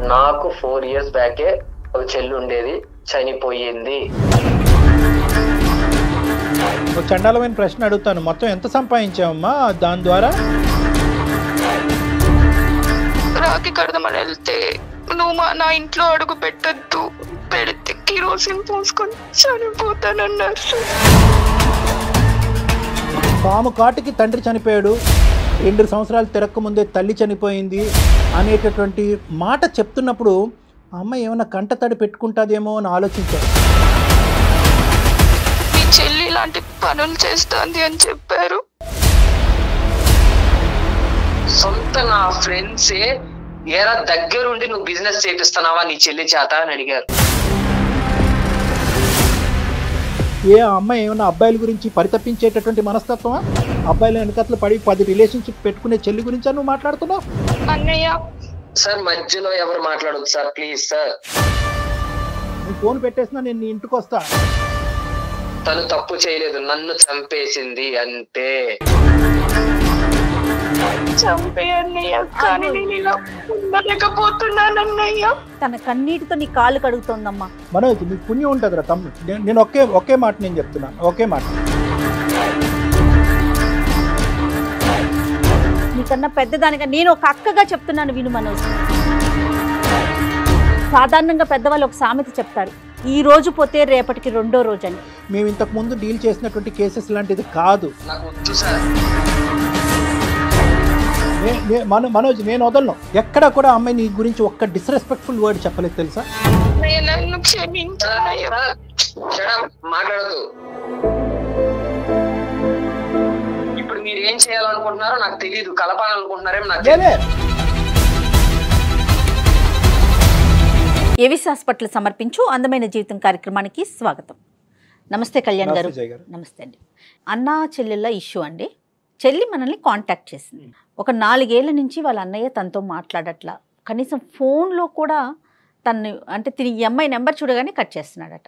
నాకు 4 years బ్యాకే ఒక చెల్లి ఉండేది, చనిపోయింది. ఒక చండాలమైన ప్రశ్న అడుగుతాను, మొత్తం ఎంత సంపాదించావమ్మా దాని ద్వారా? రాఖీ కడదామని వెళ్తే నువ్వు నా ఇంట్లో అడుగు పెట్టద్దు, పెడితే కిరోసిన్ పోసుకొని చనిపోతానన్నారు. పాము కాటికి తండ్రి చనిపోయాడు, 2 సంవత్సరాలు తిరక్క ముందే తల్లి చనిపోయింది అనేటటువంటి మాట చెప్తున్నప్పుడు అమ్మ ఏమైనా కంటతడి పెట్టుకుంటుందేమో అని ఆలోచించారు. మీ చెల్లి ఇలాంటి పనులు చేస్తుంది అని చెప్పారు. సొంత నా ఫ్రెండ్సే ఏరా దగ్గరుండి నువ్వు బిజినెస్ చేపిస్తున్నావా నీ చెల్లి చేత అని అడిగారు. ఏ అమ్మాయి ఏమైనా అబ్బాయిల గురించి పరితపించేటటువంటి మనస్తత్వమా? అబ్బాయిల వెనకట్లు పడి 10 రిలేషన్షిప్ పెట్టుకునే చెల్లి గురించి నువ్వు మాట్లాడుతున్నావు? అన్నయ్య సార్ మధ్యలో ఎవరు మాట్లాడదు సార్, ప్లీజ్ సార్. నేను ఫోన్ పెట్టేసినా, నేను నీ ఇంటికి వస్తా. తను తప్పు చేయలేదు, నన్ను చంపేసింది అంతే. చంపేయన్నయ్య, కానీ నేను ఇలా ఉండలేకపోతున్నానన్నయ్య. తన కన్నీటితో నీ కాళ్ళు కడుగుతోందమ్మా. మనోజ్ నీకు పుణ్యం ఉంటుందిరా తమ్ముడు. నేను ఒకే మాట నేను చెప్తున్నా, ఒకే మాట. నీకన్నా పెద్దదానిగా నేను ఒక అక్కగా చెప్తున్నాను, విను మనోజ్. సాధారణంగా పెద్దవాళ్ళు ఒక సామెత చెప్తారు, ఈ రోజు పోతే రేపటికి రెండో రోజు అని. మేము ఇంతకు ముందు డీల్ చేసినటువంటి కేసెస్ లాంటిది కాదు. నాకు వద్దు సార్. మనోజ్ నేను వదలను. ఎక్కడ కూడా అమ్మాయి నీ గురించి ఒక్క డిస్రెస్పెక్ట్ఫుల్ వర్డ్ చెప్పలేదు తెలుసా? నన్ను క్షమించన్నయ్య. మాట్లాడదు. ఇప్పుడు మీరు ఏం చేయాలనుకుంటున్నారో నాకు తెలియదు, కలపాలనుకుంటున్నారేమో నాకు తెలియదు. ఏవిస్ హాస్పిటల్ సమర్పించు అందమైన జీవితం కార్యక్రమానికి స్వాగతం. నమస్తే కళ్యాణ్ గారు. నమస్తే అండి. అన్నా చెల్లెళ్ళ ఇష్యూ అండి. చెల్లి మనల్ని కాంటాక్ట్ చేసింది. ఒక 4 ఏళ్ల నుంచి వాళ్ళ అన్నయ్య తనతో మాట్లాడట్లా, కనీసం ఫోన్లో కూడా తను అంటే తిని ఈ అమ్మాయి నెంబర్ చూడగానే కట్ చేస్తున్నాడట.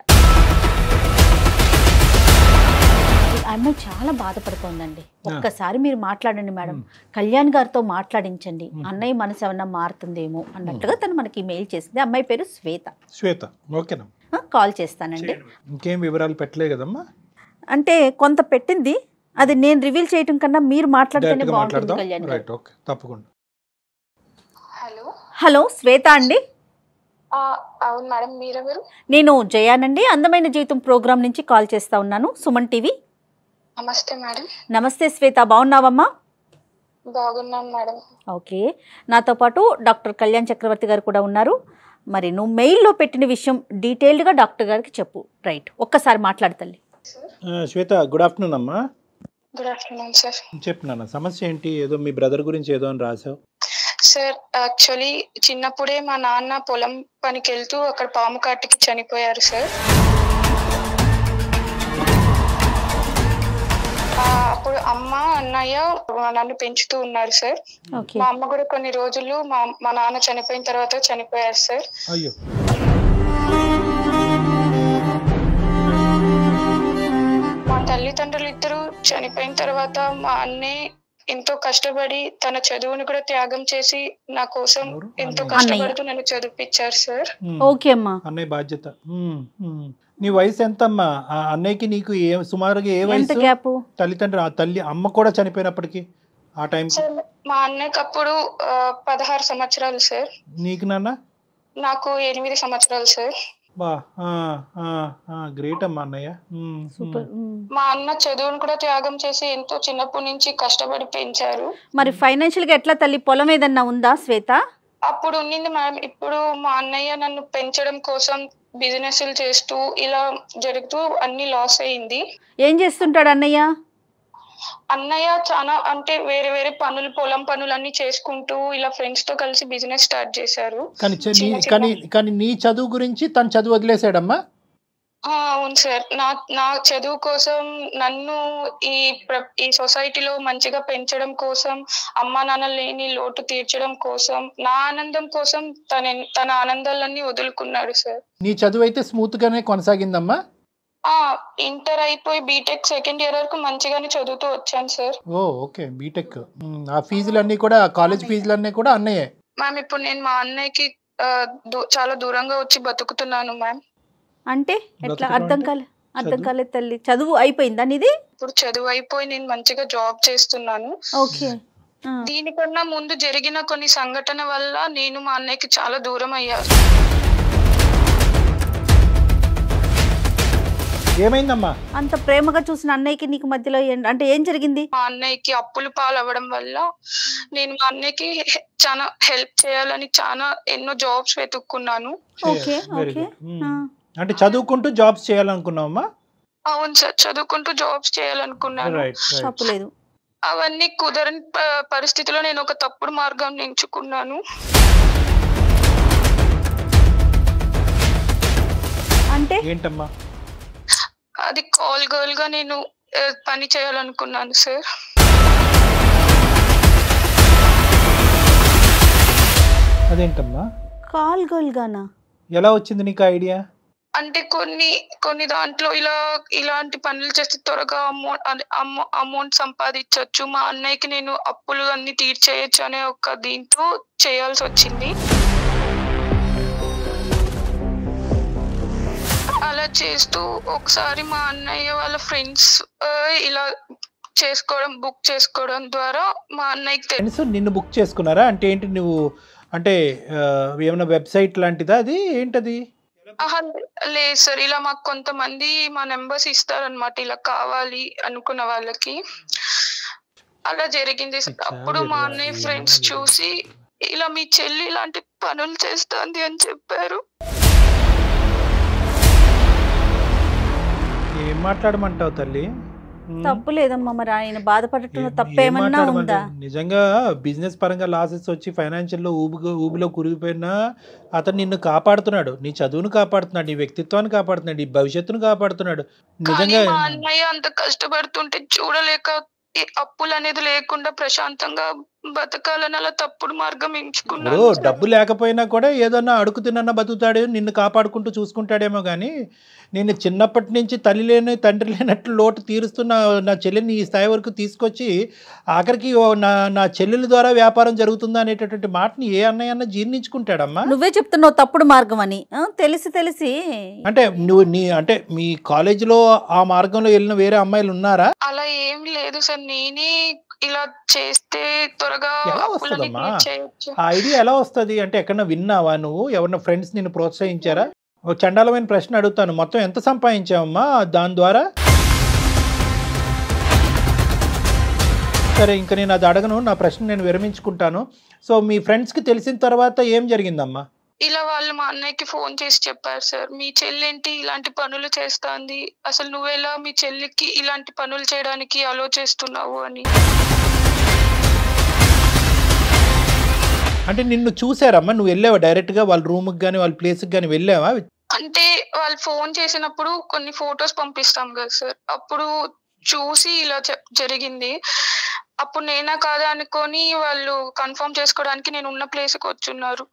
ఆ అమ్మాయి చాలా బాధపడుతోందండి. ఒక్కసారి మీరు మాట్లాడండి మేడం, కళ్యాణ్ గారితో మాట్లాడించండి, అన్నయ్య మనసు ఏమన్నా మారుతుందేమో అన్నట్టుగా తను మనకి మెయిల్ చేసింది. అమ్మాయి పేరు శ్వేత. ఓకేనా, కాల్ చేస్తానండి. ఇంకేం వివరాలు పెట్టలే కదమ్మా? అంటే కొంత పెట్టింది, అది నేను రివీల్ చేయటం కన్నా మీరు మాట్లాడితేనే బాగుంటుంది కళ్యాణ్ గారు. తప్పకుండా. హలో శ్వేత అండి. అవును మేడం, మీరెవరు? నేను జయానండి, అందమైన జీవితం ప్రోగ్రామ్ నుంచి కాల్ చేస్తా ఉన్నాను, సుమన్ టీవీ. నమస్తే మేడం. నమస్తే శ్వేత, బాగున్నావమ్మా? బాగున్నాను మేడం. ఓకే, నాతో పాటు డాక్టర్ కళ్యాణ్ చక్రవర్తి గారు కూడా ఉన్నారు. మరి నువ్వు మెయిల్లో పెట్టిన విషయం డీటెయిల్డ్గా డాక్టర్ గారికి చెప్పు. రైట్, ఒక్కసారి మాట్లాడతల్లి. శ్వేత, గుడ్ ఆఫ్టర్నూన్ అమ్మా. Good afternoon sir. చెప్పు నాన్న, సమస్య ఏంటి? ఏదో మీ బ్రదర్ గురించి ఏదో అని రాసావు. సార్ యాక్చువల్లీ చిన్నప్పుడే మా నాన్న పొలం పనికి వెళ్తూ అక్కడ పాము కాటికి చనిపోయారు సార్. అప్పుడు అమ్మ అన్నయ్య నన్ను పెంచుతూ ఉన్నారు సార్. మా అమ్మ కూడా కొన్ని రోజులు మా నాన్న చనిపోయిన తర్వాత చనిపోయారు సార్. అయ్యో. మా తల్లిదండ్రులు ఇద్దరు చనిపోయిన తర్వాత మా అన్నయ్య ఎంతో కష్టపడి తన చదువుని కూడా త్యాగం చేసి నా కోసం ఎంతో కష్టపడుతూ నన్ను చదివించారు సార్. ఓకే అమ్మా. అన్నయ్య బాధ్యత. నీ వయసు ఎంత అమ్మా? అన్నయ్యకి నీకు సుమారుగా ఏ వయసు? తల్లి అమ్మ కూడా చనిపోయినప్పటికీ ఆ టైం? మా అన్నయ్యకి అప్పుడు 16 సంవత్సరాలు సార్. నీకు నాన్న? నాకు 8 సంవత్సరాలు సార్. గ్రేట్ అమ్మా అన్నయ్య. మా అన్న చదువును కూడా త్యాగం చేసి ఎంతో చిన్నప్పటి నుంచి కష్టపడి పెంచారు. మరి ఫైనాన్షియల్ గా ఎట్లా తల్లి? పొలం ఏదన్నా ఉందా శ్వేత? అప్పుడు ఉన్నింది మేడం. ఇప్పుడు మా అన్నయ్య నన్ను పెంచడం కోసం బిజినెస్లు చేస్తూ ఇలా జరుగుతూ అన్ని లాస్ అయింది. ఏం చేస్తుంటాడు అన్నయ్య? అన్నయ్య చాలా అంటే వేరే వేరే పనులు, పొలం పనులు అన్ని చేసుకుంటూ ఇలా ఫ్రెండ్స్ తో కలిసి బిజినెస్ స్టార్ట్ చేశారు. కానీ నీ చదువు గురించి తను చదువు వదిలేసాడమ్మా? అవును సార్. నా చదువు కోసం నన్ను ఈ సొసైటీలో మంచిగా పెంచడం కోసం, అమ్మా నాన్న లేని లోటు తీర్చడం కోసం, నా ఆనందం కోసం తన ఆనందాలన్నీ వదులుకున్నాడు సార్. నీ చదువు అయితే స్మూత్ గానే కొనసాగిందమ్మా? ఇంటర్ అయిపోయి బీటెక్ సెకండ్ ఇయర్ వరకు మంచిగానే చదువుతూ వచ్చాను సార్. Okay, BTech. ఆ ఫీజులన్నీ కూడా, కాలేజ్ ఫీజులన్నీ కూడా అన్నయ్యే? మ్యామ్ ఇప్పుడు నేను మా అన్నయ్యకి చాలా దూరంగా వచ్చి బతుకుతున్నాను మ్యామ్. అంటే ఎట్లా బ్రతకడం అర్థం కాలేదు తల్లి. చదువు అయిపోయిందా నీది? ఇప్పుడు చదువు అయిపోయి నేను మంచిగా జాబ్ చేస్తున్నాను. ఓకే. దీనికన్నా ముందు జరిగిన కొన్ని సంఘటన వల్ల నేను మా అన్నయ్యకి చాలా దూరం అయ్యాను. ఏమైందమ్మా? అంత ప్రేమగా చూసిన అన్నయ్యకి నీకు మధ్యలో అంటే ఏం జరిగింది? మా అన్నయ్యకి అప్పులు పాలవ్వడం వల్ల నేను మా అన్నయ్యకి చాలా హెల్ప్ చేయాలని చాలా ఎన్నో జాబ్స్ వెతుక్కున్నాను. Okay very okay. గుడ్. అంటే చదువుకుంటూ జాబ్స్ చేయాలనుకున్నావమ్మా? అవును సార్, చదువుకుంటూ జాబ్స్ చేయాలనుకున్నాను. Right right. తప్పులేదు. అవన్నీ కుదరని పరిస్థితిలో నేను ఒక తప్పుడు మార్గం ఎంచుకున్నాను. అంటే ఏంటమ్మా? అది కాల్ గర్ల్ గా నేను పని చేయాలనుకున్నాను సార్. అదేంటమ్మా? కాల్ గర్ల్ గానా? ఎలా వచ్చింది నీకు ఐడియా? అంటే కొన్ని దాంట్లో ఇలాంటి పనులు చేస్తే త్వరగా అమౌంట్ సంపాదించవచ్చు, మా అన్నయ్యకి నేను అప్పులు అన్ని తీర్చేయచ్చు అనే ఒక దీంతో చేయాల్సి వచ్చింది. అలా చేస్తూ ఒకసారి మా అన్నయ్య వాళ్ళ ఫ్రెండ్స్ ఇలా బుక్ చేసుకోవడం ద్వారా మా అన్నయ్యకి తెలుసు. నిన్ను బుక్ చేసుకున్నారా? అంటే ఏంటి నువ్వు అంటే ఏమైనా వెబ్సైట్ లాంటిదా అది? ఏంటది? లేదు సార్, ఇలా మాకు కొంతమంది మా నెంబర్స్ ఇస్తారనమాట, ఇలా కావాలి అనుకున్న వాళ్ళకి. అలా జరిగింది. అప్పుడు మా అన్నయ్య ఫ్రెండ్స్ చూసి ఇలా మీ చెల్లి ఇలాంటి పనులు చేస్తుంది అని చెప్పారు. ఏం మాట్లాడమంటావు తల్లి? తప్పు లేదమ్మా. మరి ఆయన బాధపడటంలో తప్పేమన్నా ఉందా? నిజంగా బిజినెస్ పరంగా లాసెస్ వచ్చి ఫైనాన్షియల్ లో ఊబిలో కురిగిపోయినా అతను నిన్ను కాపాడుతున్నాడు, నీ చదువును కాపాడుతున్నాడు, నీ వ్యక్తిత్వాన్ని కాపాడుతున్నాడు, నీ భవిష్యత్తును కాపాడుతున్నాడు. నిజంగా మా అన్నయ్య అంత కష్టపడుతుంటే చూడలేక అప్పులు అనేది లేకుండా ప్రశాంతంగా బతకాలని అలా తప్పుడు మార్గం ఎంచుకున్నాను. డబ్బు లేకపోయినా కూడా ఏదన్నా అడుగు తిన్న బతుకుతాడు, నిన్ను కాపాడుకుంటూ చూసుకుంటాడేమో. కానీ నేను చిన్నప్పటి నుంచి తల్లి లేని తండ్రి లేనట్లు లోటు తీరుస్తున్న నా చెల్లెని ఈ స్థాయి వరకు తీసుకొచ్చి ఆఖరికి నా చెల్లెల ద్వారా వ్యాపారం జరుగుతుందా అనేటటువంటి మాటని ఏ అన్నయ్య జీర్ణించుకుంటాడమ్మా? నువ్వే చెప్తున్నావు తప్పుడు మార్గం అని. తెలిసి అంటే నువ్వు అంటే మీ కాలేజీలో ఆ మార్గంలో వెళ్ళిన వేరే అమ్మాయిలు ఉన్నారా? అలా ఏం లేదు సార్, నేనే ఇలా చేస్తే త్వరగా ఆ ఐడియా ఎలా వస్తుంది? అంటే ఎక్కడన్నా విన్నావా నువ్వు? ఎవరన్నా ఫ్రెండ్స్ నిన్ను ప్రోత్సహించారా? ఒక చండాలమైన ప్రశ్న అడుగుతాను, మొత్తం ఎంత సంపాదించావమ్మా దాని ద్వారా? సరే, ఇంకా నేను అది అడగను, నా ప్రశ్న నేను విరమించుకుంటాను. సో మీ ఫ్రెండ్స్కి తెలిసిన తర్వాత ఏం జరిగిందమ్మా? ఇలా వాళ్ళు మా అన్నయ్యకి ఫోన్ చేసి చెప్పారు సార్, మీ చెల్లెంటి ఇలాంటి పనులు చేస్తాంది, అసలు నువ్వెలా మీ చెల్లికి ఇలాంటి పనులు చేయడానికి ఆలోచిస్తున్నావు అని. అంటే నిన్ను చూసారమ్మా? నువ్వు వెళ్ళావా డైరెక్ట్గా వాళ్ళ రూమ్కి కానీ వాళ్ళ ప్లేస్కి కానీ వెళ్ళావా? అంటే వాళ్ళు ఫోన్ చేసినప్పుడు కొన్ని ఫొటోస్ పంపిస్తాం కదా సార్, అప్పుడు చూసి ఇలా జరిగింది. అప్పుడు నేనా కాదా అనుకొని వాళ్ళు కన్ఫర్మ్ చేసుకోవడానికి నేను ఉన్న ప్లేస్కి వచ్చున్నారు.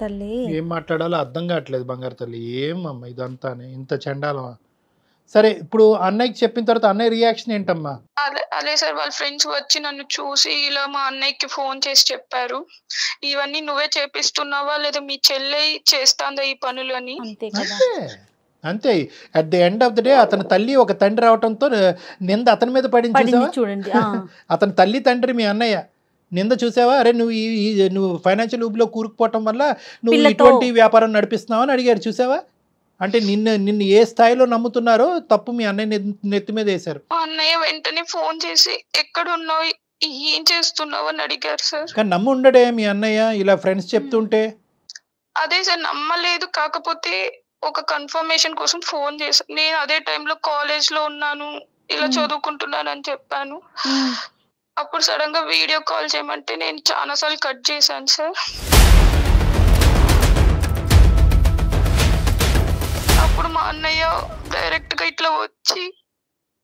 తల్లి ఏం మాట్లాడాలో అర్థం కావట్లేదు బంగారు తల్లి. ఏమమ్మా ఇదంతానే, ఇంత చండాలమా? సరే, ఇప్పుడు అన్నయ్యకి చెప్పిన తర్వాత అన్నయ్య రియాక్షన్ ఏంటమ్మా? అదే సార్, వాళ్ళ ఫ్రెండ్స్ వచ్చి నన్ను చూసి ఇలా మా అన్నయ్యకి ఫోన్ చేసి చెప్పారు, ఇవన్నీ నువ్వే చేపిస్తున్నావా లేదా మీ చెల్లె చేస్తాందా ఈ పనులు అని. అంతే. At the end of the day అతని తల్లి ఒక తండ్రి అవటంతో నింద అతని మీద పడింది చూడండి. అతని తల్లి తండ్రి మీ అన్నయ్య నింద చూసావా? అరే నువ్వు ఫైనాన్షియల్ ఊబిలో కూరుకుపోవటం వల్ల నువ్వు ఇటువంటి వ్యాపారం నడిపిస్తున్నావు అని అడిగారు. చూసావా? అంటే నిన్ను ఏ స్థాయిలో నమ్ముతున్నారో తప్పు మీ అన్నయ్య నెత్తి మీద వేశారు. అన్నయ్య వెంటనే ఫోన్ చేసి ఎక్కడున్నావు, ఏం చేస్తున్నావు అని అడిగారు సార్. కానీ నమ్ము ఉండడే మీ అన్నయ్య ఇలా ఫ్రెండ్స్ చెప్తుంటే? అదే సార్, నమ్మలేదు. కాకపోతే ఒక కన్ఫర్మేషన్ కోసం ఫోన్ చేశాను. నేను అదే టైంలో కాలేజ్ లో ఉన్నాను, ఇలా చదువుకుంటున్నాను అని చెప్పాను. అప్పుడు సడన్ గా వీడియో కాల్ చేయమంటే నేను చాలా సార్లు కట్ చేశాను సార్. అప్పుడు మా అన్నయ్య డైరెక్ట్ గా ఇట్లా వచ్చి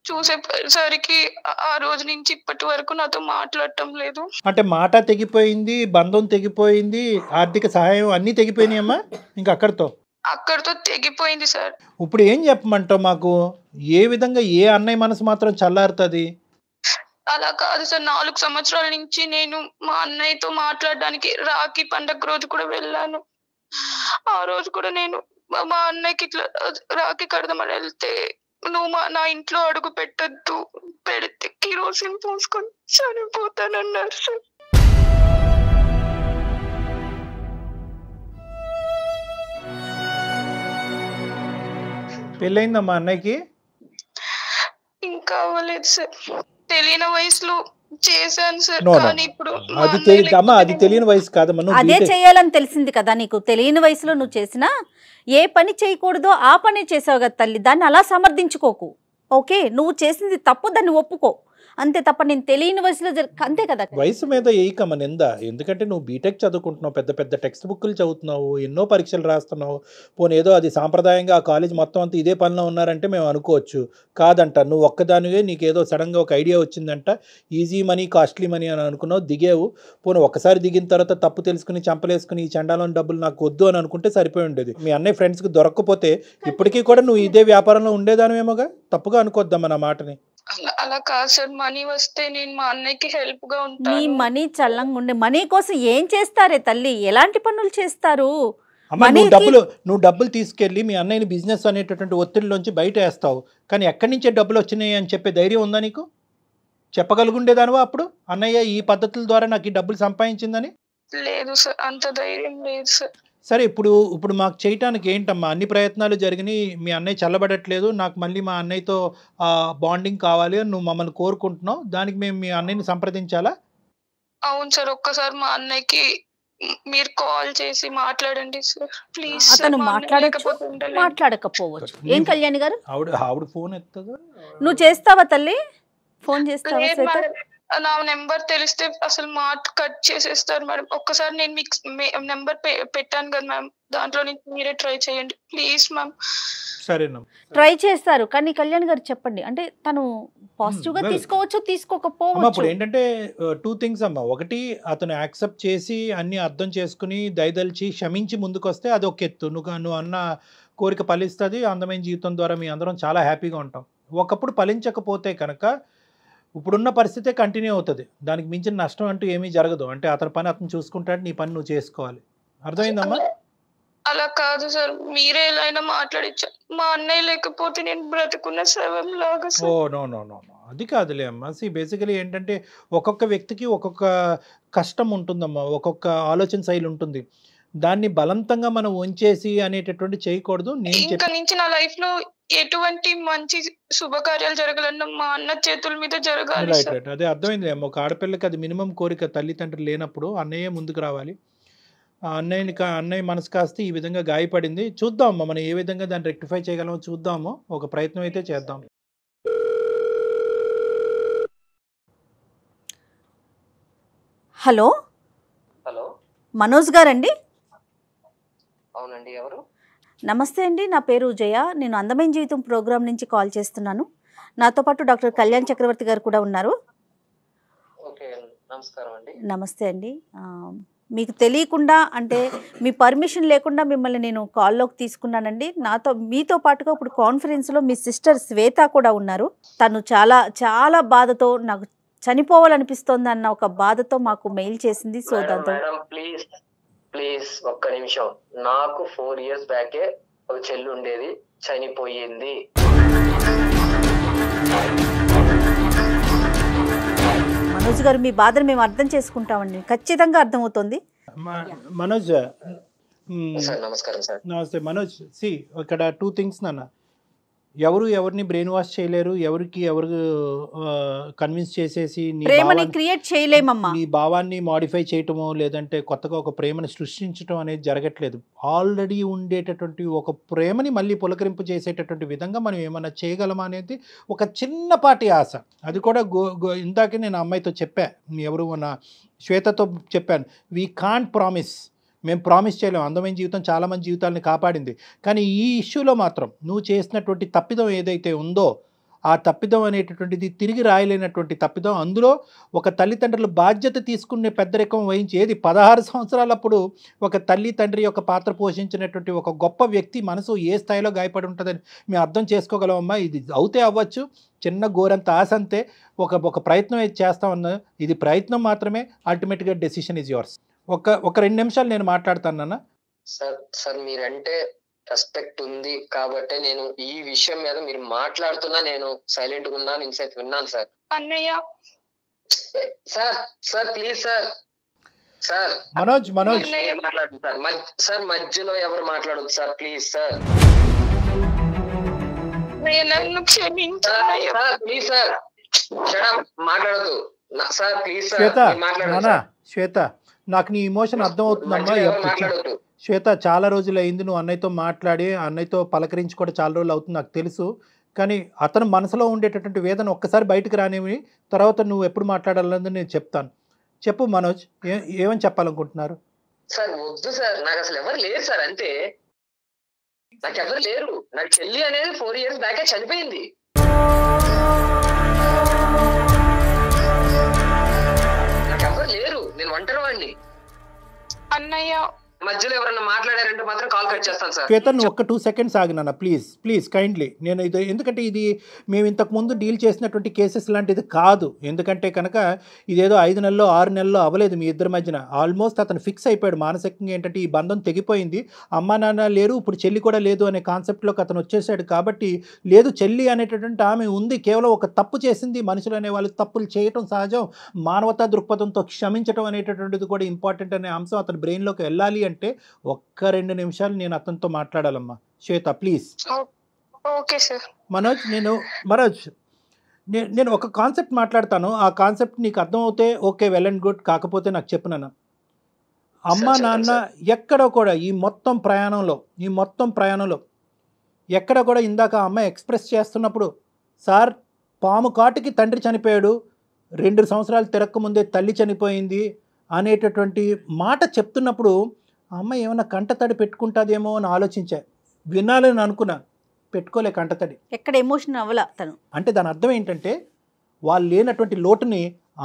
చూసేసరికి ఆ రోజు నుంచి ఇప్పటి వరకు నాతో మాట్లాడటం లేదు. అంటే మాట తెగిపోయింది, బంధం తెగిపోయింది, ఆర్థిక సహాయం అన్ని తెగిపోయినాయమ్మా ఇంకా అక్కడితో? అక్కడితో తెగిపోయింది సార్. ఇప్పుడు ఏం చెప్పమంటావు మాకు? ఏ విధంగా ఏ అన్నయ్య మనసు మాత్రం చల్లారుతుంది? అలా కాదు సార్, 4 సంవత్సరాల నుంచి నేను మా అన్నయ్యతో మాట్లాడడానికి రాఖీ పండగ రోజు కూడా వెళ్ళాను. ఆ రోజు కూడా నేను మా అన్నయ్యకి ఇట్లా రాఖీ కడదామని వెళ్తే, నువ్వు నా ఇంట్లో అడుగు పెట్టద్దు, పెడితే కిరోసిన్ పోసుకొని చనిపోతానన్నారు సార్. పెళ్ళయిందమ్మా అన్నయ్యకి? ఇంకా అవ్వలేదు సార్, తెలియని వయసులో చేశాను సార్. No, no. కానీ ఇప్పుడు మా అది అన్నయ్య తెలియదమ్మా, అది తెలియని వయసు కాదమ్మా. నువ్వు అదే బీటెక్ చేయాలని తెలిసింది కదా నీకు. తెలియని వయసులో నువ్వు చేసినా ఏ పని చేయకూడదో ఆ పని చేసావు కదా తల్లి. దాన్ని అలా సమర్థించుకోకు. ఓకే, నువ్వు చేసింది తప్పు, దాన్ని ఒప్పుకో అంతే తప్ప నేను తెలియని వయసులో అంతే కదా. వయసు మీద ఏకమ్మ నింద. ఎందుకంటే నువ్వు బీటెక్ చదువుకుంటున్నావు, పెద్ద పెద్ద టెక్స్ట్ బుక్లు చదువుతున్నావు, ఎన్నో పరీక్షలు రాస్తున్నావు. పోనీ ఏదో అది సాంప్రదాయంగా ఆ కాలేజ్ మొత్తం అంతా ఇదే పనిలో ఉన్నారంటే మేము అనుకోవచ్చు. కాదంట, నువ్వు ఒక్కదానివే నీకేదో సడన్గా ఒక ఐడియా వచ్చిందంట, ఈజీ మనీ కాస్ట్లీ మనీ అని అనుకున్నావు, దిగేవు. పోనీ ఒక్కసారి దిగిన తర్వాత తప్పు తెలుసుకుని చంపలేసుకుని ఈ చండాలని డబ్బులు నాకు వద్దు అని అనుకుంటే సరిపోయి ఉండేది. మీ అన్నయ్య ఫ్రెండ్స్కి దొరక్కపోతే ఇప్పటికీ కూడా నువ్వు ఇదే వ్యాపారంలో ఉండేదానివేమోగా. తప్పుగా అనుకోద్దమ్మా నా మాటని. అలా కాదు సార్, మనీ వస్తే నేను మా అన్నయ్యకి హెల్ప్ గా నీ ఉంటాను. మనీ చల్లంగా ఉండే మనీ కోసం ఏం చేస్తారే తల్లి, ఎలాంటి పనులు చేస్తారు? అమ్మ నువ్వు డబ్బులు తీసుకెళ్ళి మీ అన్నయ్యని బిజినెస్ అనేటటువంటి ఒత్తిడిలోంచి బయట వేస్తావు, కానీ ఎక్కడి నుంచే డబ్బులు వచ్చినాయి అని చెప్పే ధైర్యం ఉందా నీకు? చెప్పగలుగుండేదానివా అప్పుడు అన్నయ్య ఈ పద్ధతుల ద్వారా నాకు ఈ డబ్బులు సంపాదించిందని? లేదు సార్, అంత ధైర్యం లేదు సార్. సరే, ఇప్పుడు మాకు చేయటానికి ఏంటమ్మా? అన్ని ప్రయత్నాలు జరిగినాయి, మీ అన్నయ్య చల్లబడట్లేదు, నాకు మళ్ళీ మా అన్నయ్యతో బాండింగ్ కావాలి అని నువ్వు మమ్మల్ని కోరుకుంటున్నావు. దానికి మేము మీ అన్నయ్యని సంప్రదించాలా? అవును సార్, ఒక్కసారి మా అన్నయ్యకి మీరు కాల్ చేసి మాట్లాడండి సార్ ప్లీజ్. అతను మాట్లాడకపోవచ్చు. ఏం కళ్యాణి గారు, ఆవిడ ఫోన్ ఎత్తదా? నువ్వు చేస్తావా తల్లి? ఫోన్ చేస్తావా? శ్వేత, నా నెంబర్ తెలిస్తే అసలు మాట కట్ చేసేస్తారు మేడం. ఒక్కసారి నేను మీకు నెంబర్ పెట్టాను కదా మ్యామ్, దాంట్లో నుంచి మీరే ట్రై చేయండి ప్లీజ్ మ్యామ్. సరేనా, ట్రై చేస్తారు. కానీ కళ్యాణ్ గారు చెప్పండి, అంటే తను పాజిటివ్ గా తీసుకోవచ్చు, తీసుకోకపోవచ్చు. ఇప్పుడు ఏంటంటే 2 things అమ్మా. ఒకటి, అతను యాక్సెప్ట్ చేసి అన్ని అర్థం చేసుకుని దయదలిచి క్షమించి ముందుకు వస్తే అది ఒక ఎత్తు. నువ్వు అన్న కోరిక ఫలిస్తుంది, అందమైన జీవితం ద్వారా మీ అందరం చాలా హ్యాపీగా ఉంటాం. ఒకప్పుడు ఫలించకపోతే కనుక ఇప్పుడున్న పరిస్థితే కంటిన్యూ అవుతుంది. దానికి మించిన నష్టం అంటూ ఏమీ జరగదు. అంటే అతని పని అతను చూసుకుంటాడు, నీ పని నువ్వు చేసుకోవాలి. అర్థమైందమ్మా? అలా కాదు సార్, మీరే ఎలా అయినా మాట్లాడించారు. మా అన్నయ్య లేకపోతే నేను బ్రతుకున్న శవం లాగా. Oh no no no no, అది కాదులే అమ్మా. బేసికలీ ఏంటంటే ఒక్కొక్క వ్యక్తికి ఒక్కొక్క కష్టం ఉంటుందమ్మా, ఒక్కొక్క ఆలోచన శైలి ఉంటుంది. దాన్ని బలవంతంగా మనం ఉంచేసి అనేటటువంటి చేయకూడదు. ఇంకా నుంచి నా లైఫ్ లో ఎటువంటి మంచి శుభకార్యాలు జరగాలన్నా మా అన్న చేతుల మీద జరగాలి. రైట్, అదే అర్థమైంది అమ్మ. ఒక ఆడపిల్లకి అది మినిమం కోరిక. తల్లిదండ్రులు లేనప్పుడు అన్నయ్య ముందుకు రావాలి. ఆ అన్నయ్య మనసు కాస్త ఈ విధంగా గాయపడింది. చూద్దాం అమ్మ, మనం ఏ విధంగా దాన్ని రెక్టిఫై చేయగలమో చూద్దాము. ఒక ప్రయత్నం అయితే చేద్దాం. హలో హలో, మనోజ్ గారండి? అవునండి, ఎవరు? నమస్తే అండి, నా పేరు జయ. నేను అందమైన జీవితం ప్రోగ్రాం నుంచి కాల్ చేస్తున్నాను. నాతో పాటు డాక్టర్ కళ్యాణ్ చక్రవర్తి గారు కూడా ఉన్నారు. ఓకే, నమస్కారం అండి. నమస్తే అండి. మీకు తెలియకుండా, అంటే మీ పర్మిషన్ లేకుండా మిమ్మల్ని నేను కాల్లోకి తీసుకున్నానండి. మీతో పాటుగా ఇప్పుడు కాన్ఫరెన్స్లో మీ సిస్టర్ శ్వేత కూడా ఉన్నారు. తను చాలా చాలా బాధతో, నాకు చనిపోవాలనిపిస్తోంది అన్న ఒక బాధతో మాకు మెయిల్ చేసింది. సో దాంతో ప్లీజ్ ఒక్క నిమిషం. నాకు 4 years బ్యాకే ఒక చెల్లి ఉండేది, చనిపోయింది. మనోజ్ గారు, మీ బాధను మేము అర్థం చేసుకుంటామండి, ఖచ్చితంగా అర్థమవుతుంది. మనోజ్, నమస్కారం సార్. నమస్తే మనోజ్. ఇక్కడ 2 things నాన్న. ఎవరిని బ్రెయిన్ వాష్ చేయలేరు, ఎవరు కన్విన్స్ చేసేసి ప్రేమని క్రియేట్ చేయలేమమ్మా. నీ భావాన్ని మాడిఫై చేయటమో లేదంటే కొత్తగా ఒక ప్రేమని సృష్టించడం అనేది జరగట్లేదు. ఆల్రెడీ ఉండేటటువంటి ఒక ప్రేమని మళ్ళీ పులకరింపు చేసేటటువంటి విధంగా మనం ఏమన్నా చేయగలమా అనేది ఒక చిన్నపాటి ఆశ. అది కూడా ఇందాకే నేను అమ్మాయితో ఎవరు మన శ్వేతతో చెప్పాను. వీ కాంట్ ప్రామిస్, మేము ప్రామిస్ చేయలేము. అందమైన జీవితం చాలామంది జీవితాలని కాపాడింది. కానీ ఈ ఇష్యూలో మాత్రం నువ్వు చేసినటువంటి తప్పిదం ఏదైతే ఉందో ఆ తప్పిదం అనేటటువంటిది తిరిగి రాయలేనటువంటి తప్పిదం. అందులో ఒక తల్లిదండ్రులు బాధ్యత తీసుకునే పెద్దరికం వహించి ఏది 16 సంవత్సరాలప్పుడు ఒక తల్లి తండ్రి యొక్క పాత్ర పోషించినటువంటి ఒక గొప్ప వ్యక్తి మనసు ఏ స్థాయిలో గాయపడి ఉంటుందని మేము అర్థం చేసుకోగలమమ్మా. ఇది అవుతే అవ్వచ్చు, చిన్న గోరంత ఆశ అంతే. ఒక ప్రయత్నం అయితే చేస్తామన్నా, ఇది ప్రయత్నం మాత్రమే. అల్టిమేట్గా డెసిషన్ ఈజ్ యువర్స్. ఒక 2 నిమిషాలు నేను మాట్లాడతానన్నా. సార్ మీరంటే రెస్పెక్ట్ ఉంది కాబట్టి నేను ఈ విషయం మీద మీరు మాట్లాడుతున్నా నేను సైలెంట్ గా ఉన్నాను, ఇన్సైట్ విన్నాను సార్. అన్నయ్య సార్ ప్లీజ్ సార్ మనోజ్ మాట్లాడు సార్ మధ్యలో ఎవరు మాట్లాడదు సార్, ప్లీజ్ సార్. నన్ను క్షమించు ప్లీజ్ సార్, మాట్లాడదు సార్, ప్లీజ్ శ్వేత, మాట్లాడదు. శ్వేత, నాకు నీ ఎమోషన్ అర్థమవుతుందమ్మా. మాట్లాడదు శ్వేత, చాలా రోజులు అయింది నువ్వు అన్నయ్యతో మాట్లాడి, అన్నయ్యతో పలకరించి కూడా చాలా రోజులు అవుతుంది నాకు తెలుసు. కానీ అతను మనసులో ఉండేటటువంటి వేదన ఒక్కసారి బయటకు రానివి, తర్వాత నువ్వు ఎప్పుడు మాట్లాడాలన్నది నేను చెప్తాను. చెప్పు మనోజ్, ఏమని చెప్పాలనుకుంటున్నారు? సార్ వద్దు సార్, నాకు అసలు ఎవరు లేరు సార్, అంతే. నాకు ఎవరు లేరు. నాకు చెల్లి అనేది 4 years బ్యాకే చనిపోయింది. నాకు ఎవరు లేరు, నేను ఒంటరి వాడిని. అన్నయ్య మధ్యలో ఎవరన్నా మాట్లాడారంటే మాత్రం కాల్ కట్ చేస్తాను సార్. శ్వేత, నువ్వు ఒక్క 2 seconds ఆగినా ప్లీజ్ కైండ్లీ. నేను ఇది ఎందుకంటే ఇది మేము ఇంతకుముందు డీల్ చేసినటువంటి కేసెస్ లాంటిది కాదు. ఎందుకంటే కనుక ఇదేదో 5 నెలల్లో 6 నెలల్లో అవ్వలేదు మీ ఇద్దరి మధ్యన. ఆల్మోస్ట్ అతను ఫిక్స్ అయిపోయాడు మానసికంగా. ఏంటంటే ఈ బంధం తెగిపోయింది, అమ్మా నాన్న లేరు, ఇప్పుడు చెల్లి కూడా లేదు అనే కాన్సెప్ట్లోకి అతను వచ్చేసాడు. కాబట్టి లేదు, చెల్లి అనేటటువంటి ఆమె ఉంది, కేవలం ఒక తప్పు చేసింది. మనుషులు అనే వాళ్ళు తప్పులు చేయటం సహజం. మానవతా దృక్పథంతో క్షమించడం అనేటటువంటిది కూడా ఇంపార్టెంట్ అనే అంశం అతని బ్రెయిన్లోకి వెళ్ళాలి అంటే ఒక్క 2 నిమిషాలు నేను అతనితో మాట్లాడాలమ్మా. Shweta please. Okay sir. Manoj, నేను ఒక కాన్సెప్ట్ మాట్లాడతాను. ఆ కాన్సెప్ట్ నీకు అర్థం అవుతే ఓకే, వెల్ అండ్ గుడ్. కాకపోతే నాకు చెప్పినాను, అమ్మ నాన్న ఎక్కడ కూడా ఈ మొత్తం ప్రయాణంలో ఎక్కడ కూడా ఇందాక ఆ అమ్మాయి ఎక్స్ప్రెస్ చేస్తున్నప్పుడు, సార్ పాము కాటికి తండ్రి చనిపోయాడు, 2 సంవత్సరాలు తిరక్కముందే తల్లి చనిపోయింది అనేటటువంటి మాట చెప్తున్నప్పుడు ఆ అమ్మాయి ఏమైనా కంటతడి పెట్టుకుంటుందేమో అని ఆలోచించా. వినాలని అనుకున్నా, పెట్టుకోలే కంటతడి. ఎక్కడ ఎమోషన్ అవ్వలా తను. అంటే దాని అర్థం ఏంటంటే వాళ్ళు లేనటువంటి లోటుని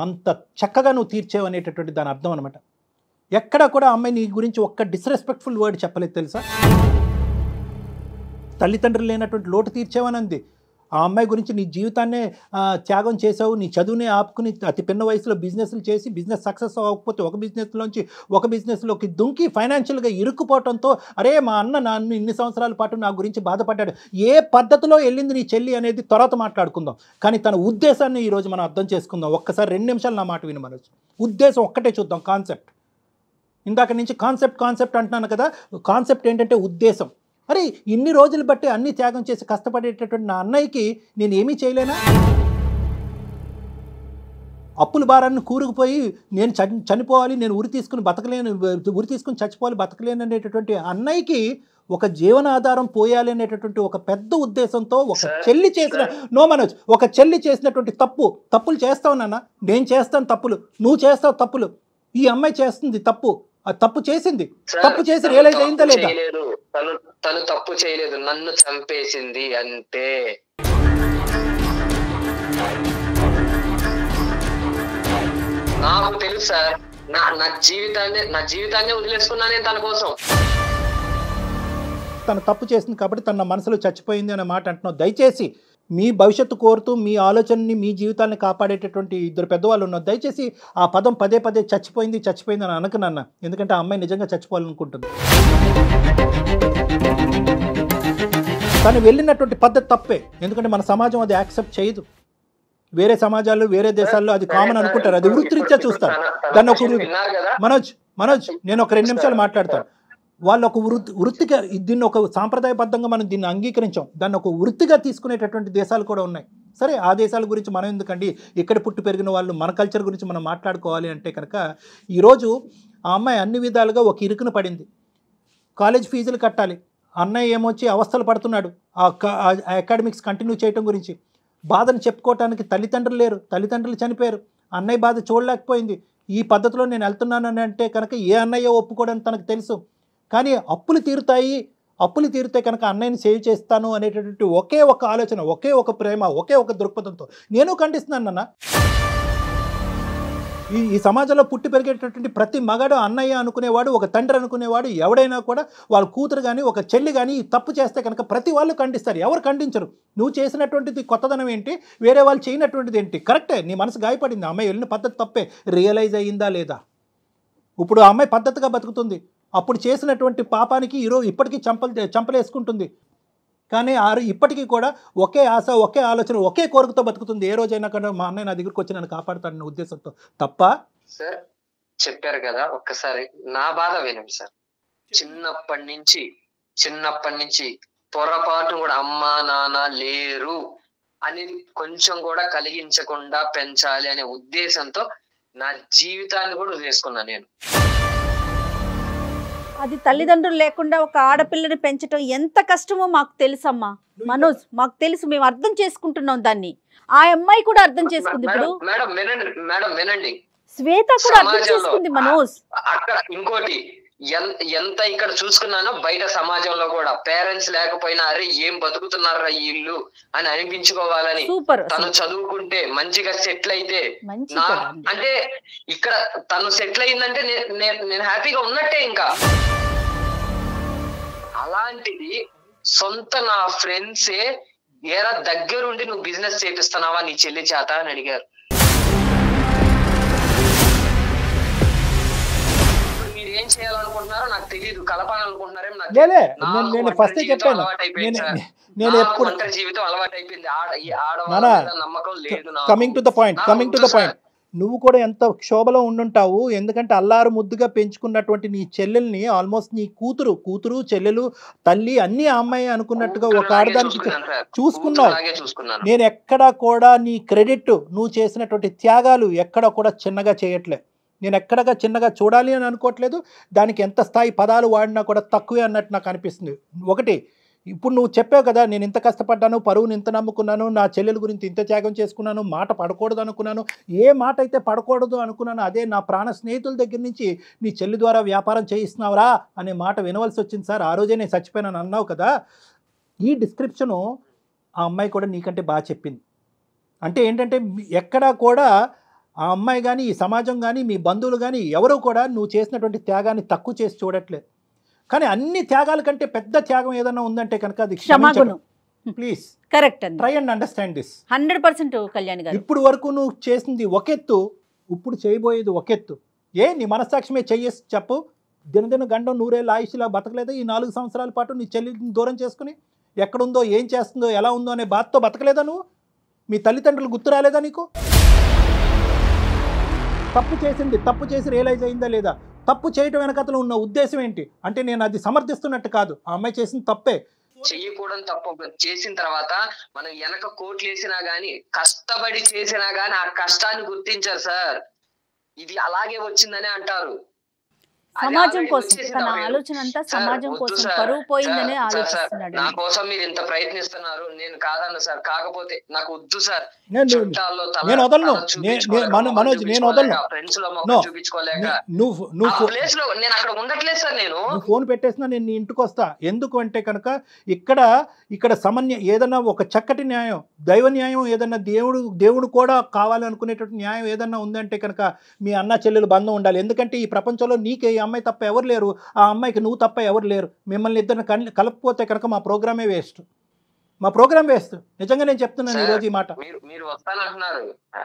అంత చక్కగా నువ్వు తీర్చేవు అనేటటువంటి దాని అర్థం అనమాట. ఎక్కడా కూడా అమ్మాయి నీ గురించి ఒక్క డిస్రెస్పెక్ట్ఫుల్ వర్డ్ చెప్పలేదు తెలుసా. తల్లిదండ్రులు లేనటువంటి లోటు తీర్చేవని అంది. ఆ అమ్మాయి గురించి నీ జీవితాన్నే త్యాగం చేసావు, నీ చదువునే ఆపుకుని అతి పిన్న వయసులో బిజినెస్లు చేసి బిజినెస్ సక్సెస్ అవ్వకపోతే ఒక బిజినెస్లోకి దుంకి ఫైనాన్షియల్గా ఇరుక్కుపోవడంతో అరే మా అన్న నన్ను ఇన్ని సంవత్సరాల పాటు నా గురించి బాధపడ్డాడు. ఏ పద్ధతిలో వెళ్ళింది నీ చెల్లి అనేది తర్వాత మాట్లాడుకుందాం. కానీ తన ఉద్దేశాన్ని ఈరోజు మనం అర్థం చేసుకుందాం. ఒక్కసారి 2 నిమిషాలు నా మాట విని మనోజ్. ఉద్దేశం ఒక్కటే చూద్దాం. కాన్సెప్ట్ ఇందాక నుంచి కాన్సెప్ట్ అంటున్నాను కదా. కాన్సెప్ట్ ఏంటంటే ఉద్దేశం. అరే ఇన్ని రోజులు బట్టి అన్ని త్యాగం చేసి కష్టపడేటటువంటి నా అన్నయ్యకి నేను ఏమీ చేయలేనా? అప్పుల భారాన్ని కూరుకుపోయి నేను చనిపోవాలి, నేను ఉరి తీసుకుని చచ్చిపోవాలి, బతకలేను అనేటటువంటి అన్నయ్యకి ఒక జీవనాధారం పోయాలి అనేటటువంటి ఒక పెద్ద ఉద్దేశంతో ఒక చెల్లి చేసినటువంటి తప్పులు చేస్తావు నాన్న. నేను చేస్తాను తప్పులు, నువ్వు చేస్తావు తప్పులు, ఈ అమ్మాయి చేస్తుంది తప్పు. ఆ తప్పు చేసింది, తప్పు చేసి రియలైజ్ అయిందా లేదా? తను తప్పు చేయలేదు, నన్ను చంపేసింది అంతే. నాకు తెలుసు సార్, నా జీవితాన్ని వదిలేసుకున్నా నేను తన కోసం. తను తప్పు చేసింది కాబట్టి తన మనసులో చచ్చిపోయింది అనే మాట అంటున్నావు. దయచేసి మీ భవిష్యత్తు కోరుతూ మీ ఆలోచనని మీ జీవితాన్ని కాపాడేటటువంటి 2 పెద్దవాళ్ళు ఉన్నారు. దయచేసి ఆ పదం పదే చచ్చిపోయింది అని అనకనన్నా. ఎందుకంటే ఆ అమ్మాయి నిజంగా చచ్చిపోవాలనుకుంటుంది. తను వెళ్ళినటువంటి పద్ధతి తప్పే. ఎందుకంటే మన సమాజం అది యాక్సెప్ట్ చేయదు. వేరే సమాజాలు వేరే దేశాల్లో అది కామన్ అనుకుంటారు, అది వృత్తిరీత్యా చూస్తారు. దాన్ని ఒక మనోజ్ నేను ఒక 2 నిమిషాలు మాట్లాడతాను. వాళ్ళు ఒక వృత్తిగా దీన్ని ఒక సాంప్రదాయబద్ధంగా మనం దీన్ని అంగీకరించాం. దాన్ని ఒక వృత్తిగా తీసుకునేటటువంటి దేశాలు కూడా ఉన్నాయి. సరే ఆ దేశాల గురించి మనం ఎందుకండి, ఇక్కడ పుట్టి పెరిగిన వాళ్ళు మన కల్చర్ గురించి మనం మాట్లాడుకోవాలి అంటే కనుక ఈరోజు ఆ అమ్మాయి అన్ని విధాలుగా ఒక ఇరుకున పడింది. కాలేజ్ ఫీజులు కట్టాలి, అన్నయ్య ఏమొచ్చి అవస్థలు పడుతున్నాడు ఆ అకాడమిక్స్ కంటిన్యూ చేయడం గురించి. బాధను చెప్పుకోవటానికి తల్లిదండ్రులు లేరు, తల్లిదండ్రులు చనిపోయారు, అన్నయ్య బాధ చూడలేకపోయింది. ఈ పద్ధతిలో నేను వెళ్తున్నానని అంటే కనుక ఏ అన్నయ్య ఒప్పుకోవడానికి తనకు తెలుసు. కానీ అప్పులు తీరుతాయి, అప్పులు తీరితే కనుక అన్నయ్యని సేవ్ చేస్తాను అనేటటువంటి ఒకే ఒక ఆలోచన, ఒకే ఒక ప్రేమ, ఒకే ఒక దృక్పథంతో నేను ఖండిస్తున్నాను అన్న. ఈ సమాజంలో పుట్టి పెరిగేటటువంటి ప్రతి మగాడు అన్నయ్య అనుకునేవాడు, ఒక తండ్రి అనుకునేవాడు, ఎవడైనా కూడా వాళ్ళ కూతురు కానీ ఒక చెల్లి కానీ ఈ తప్పు చేస్తే కనుక ప్రతి వాళ్ళు ఖండిస్తారు, ఎవరు ఖండించరు. నువ్వు చేసినటువంటిది కొత్తదనం ఏంటి, వేరే వాళ్ళు చేయనటువంటిది ఏంటి? కరెక్టే, నీ మనసు గాయపడింది, అమ్మాయి వెళ్ళిన పద్ధతి తప్పే, రియలైజ్ అయ్యిందా లేదా? ఇప్పుడు ఆ అమ్మాయి పద్ధతిగా బతుకుతుంది, అప్పుడు చేసినటువంటి పాపానికి ఈరోజు ఇప్పటికీ చంపలేసుకుంటుంది. కానీ ఇప్పటికీ కూడా ఒకే ఆశ, ఒకే ఆలోచన, ఒకే కోరికతో బతుకుతుంది. ఏ రోజైనా కూడా మా అన్నయ్య నా దగ్గరికి వచ్చి నన్ను కాపాడుతాడన్న ఉద్దేశంతో తప్ప. సార్ చెప్పారు కదా, ఒక్కసారి నా బాధ వినండి సార్. చిన్నప్పటి నుంచి పొరపాటు కూడా అమ్మా నాన్న లేరు అని కొంచెం కూడా కలిగించకుండా పెంచాలి అనే ఉద్దేశంతో నా జీవితాన్ని కూడా వదిలేసుకున్నాను నేను. అది తల్లిదండ్రులు లేకుండా ఒక ఆడపిల్లని పెంచడం ఎంత కష్టమో మాకు తెలుసమ్మా మనోజ్, మాకు తెలుసు, మేము అర్థం చేసుకుంటున్నాం దాన్ని. ఆ అమ్మాయి కూడా అర్థం చేసుకుంది. ఇప్పుడు మేడం వినండి, శ్వేత కూడా అర్థం చేసుకుంది మనోజ్. అక్కడ ఇంకోటి ఎంత ఇక్కడ చూసుకున్నానో బయట సమాజంలో కూడా పేరెంట్స్ లేకపోయినా అరే ఏం బతుకుతున్నారా ఈ ఇల్లు అని అనిపించుకోవాలని, తను చదువుకుంటే మంచిగా సెటిల్ అయితే అంటే ఇక్కడ తను సెటిల్ అయిందంటే నేను హ్యాపీగా ఉన్నట్టే. ఇంకా అలాంటిది సొంత నా ఫ్రెండ్సే ఏరా దగ్గరుండి నువ్వు బిజినెస్ చేపిస్తున్నావా నీ చెల్లి చేత అని అడిగారు. ఏం చేయాలనుకుంటున్నారో నాకు తెలియదు, కలపాలనుకుంటున్నారేమో నాకు జీవితం అలవాటు అయిపోయింది, ఆడవాళ్ళ నమ్మకం లేదు. కమింగ్ టు ద పాయింట్, నువ్వు కూడా ఎంత క్షోభలో ఉండుంటావు. ఎందుకంటే అల్లారు ముద్దుగా పెంచుకున్నటువంటి నీ చెల్లెల్ని ఆల్మోస్ట్ నీ కూతురు చెల్లెలు తల్లి అన్ని ఆ అమ్మాయి అనుకున్నట్టుగా ఒక ఆడదానికి చూసుకున్నావు. నేను ఎక్కడా కూడా నీ క్రెడిట్, నువ్వు చేసినటువంటి త్యాగాలు ఎక్కడ కూడా చిన్నగా చేయట్లే. నేను ఎక్కడగా చిన్నగా చూడాలి అని అనుకోవట్లేదు. దానికి ఎంత స్థాయి పదాలు వాడినా కూడా తక్కువే అన్నట్టు నాకు అనిపిస్తుంది. ఒకటి, ఇప్పుడు నువ్వు చెప్పావు కదా, నేను ఇంత కష్టపడ్డాను, పరువుని ఇంత నమ్ముకున్నాను, నా చెల్లెల గురించి ఇంత త్యాగం చేసుకున్నాను, మాట పడకూడదు అనుకున్నాను. ఏ మాట అయితే పడకూడదు అనుకున్నాను అదే నా ప్రాణ స్నేహితుల దగ్గర నుంచి నీ చెల్లి ద్వారా వ్యాపారం చేయిస్తున్నావురా అనే మాట వినవలసి వచ్చింది సార్. ఆ రోజే నేను చచ్చిపోయానని అన్నావు కదా. ఈ డిస్క్రిప్షను ఆ అమ్మాయి కూడా నీకంటే బాగా చెప్పింది. అంటే ఏంటంటే ఎక్కడా కూడా ఆ అమ్మాయి కానీ, ఈ సమాజం కానీ, మీ బంధువులు కానీ ఎవరు కూడా నువ్వు చేసినటువంటి త్యాగాన్ని తక్కువ చేసి చూడట్లేదు. కానీ అన్ని త్యాగాల కంటే పెద్ద త్యాగం ఏదైనా ఉందంటే కనుక అది క్షమాగుణం. Please correct, try and understand this. 100% Kalyan garu, ఇప్పుడు వరకు నువ్వు చేసింది ఒకెత్తు, ఇప్పుడు చేయబోయేది ఒకెత్తు. నీ మనస్సాక్షిమే చెయ్యేసి చెప్పు. దినదిన గండం నూరేళ్ళ ఆయుష్లా బతకలేదా ఈ 4 సంవత్సరాల పాటు? నీ చెల్లిని దూరం చేసుకుని ఎక్కడుందో, ఏం చేస్తుందో, ఎలా ఉందో అనే బాధతో బతకలేదా నువ్వు? మీ తల్లిదండ్రులు గుర్తు రాలేదా నీకు? తప్పు చేసి రియలైజ్ అయిందా లేదా? తప్పు చేయటం వెనకతలో ఉన్న ఉద్దేశం ఏంటి అంటే నేను అది సమర్థిస్తున్నట్టు కాదు, ఆ అమ్మాయి చేసిన తప్పే. చెయ్యకూడదు తప్పు చేసిన తర్వాత మనం వెనక కోట్లు వేసినా గానీ, కష్టపడి చేసినా గానీ ఆ కష్టాన్ని గుర్తించారు సార్. ఇది అలాగే వచ్చిందని అంటారు. సమాజం కోసం తన ఆలోచన అంతా సమాజం కోసం, పరువు పోయిందనే ఆలోచిస్తున్నాడు. నా కోసం మీరు ఇంత ప్రయత్నిస్తున్నారు, నేను కాదన్న సార్. కాకపోతే నాకు వద్దు సార్, నేను వదలను మనోజ్, నేను వదలను. ఫ్రెండ్స్ లో చూపించుకోలేక ప్లేస్ లో నేను అక్కడ ఉండట్లేదు సార్. నేను ఫోన్ పెట్టేసినా నేను నీ ఇంటికి వస్తా. ఎందుకు అంటే కనుక ఇక్కడ సమన్వయం ఏదన్నా ఒక చక్కటి న్యాయం, దైవ న్యాయం ఏదన్నా, దేవుడు కూడా కావాలనుకునేటువంటి న్యాయం ఏదన్నా ఉందంటే కనుక మీ అన్న చెల్లెలు బంధం ఉండాలి. ఎందుకంటే ఈ ప్రపంచంలో నీకే అమ్మాయి తప్ప ఎవరు లేరు, ఆ అమ్మాయికి నువ్వు తప్ప ఎవరు లేరు. మిమ్మల్ని ఇద్దరిని కలపకపోతే కనుక మా ప్రోగ్రామే వేస్ట్. నిజంగా నేను చెప్తున్నాను ఈరోజు ఈ మాట. మీరు వస్తానంటున్నారు,